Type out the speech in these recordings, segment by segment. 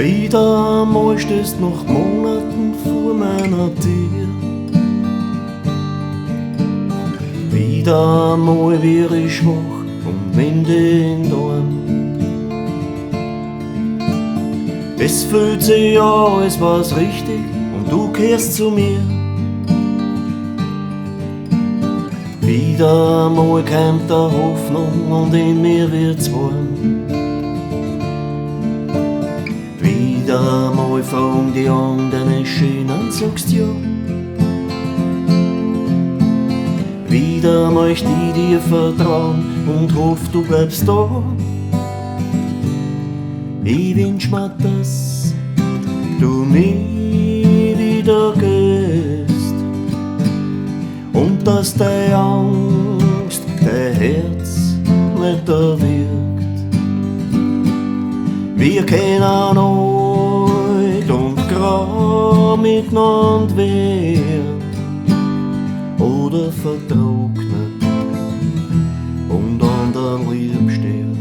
Wieder mal stehst nach Monaten vor meiner Tür. Wieder mal wär ich schwach und nimm dich in den Arm. Es fühlt sich an, als war's richtig und du kehrst zu mir. Wieder mal kommt der Hoffnung und in mir wird's warm. Wieder mal fragen die anderen schön und sagst ja. Wieder möcht ich dir vertrauen und hoff, du bleibst da. Ich wünsch mir, dass du nie wieder gehst und dass deine Angst dein Herz nicht erwirkt. Wir kennen alt und grau miteinander werden oder vertrocknet und an der Liebe sterben.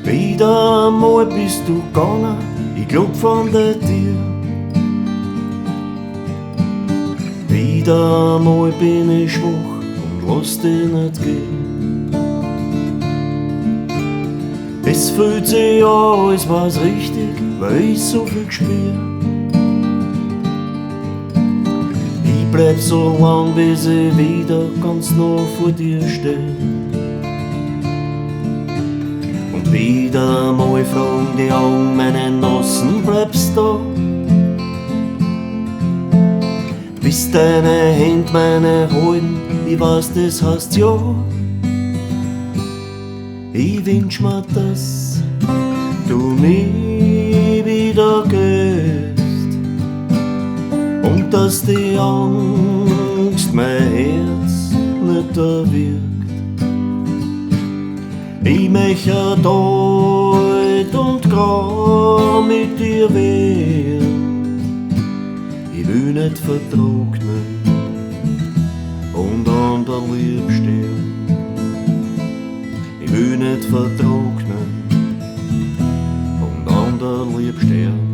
Wieder mal bist du gegangen, ich glaub von der Tür. Wieder mal bin ich schwach und lass dich nicht gehen. Es fühlt sich an, als war's richtig, weil ich so viel spür. Ich bleib so lang, bis ich wieder ganz nah vor dir steh. Und wieder mal fragen die Augen meine Nossen, bleibst da? Bis deine Hände meine halten, ich weiß, das heißt ja. Ich wünsch mir, dass du nie wieder gehst und dass die Angst mein Herz nicht erwirkt. Ich möchte alt und grau mit dir werden. Ich will nicht vertrocknen und an der Liebe sterben. Ich will nicht vertrocknen und an der Liebe sterben.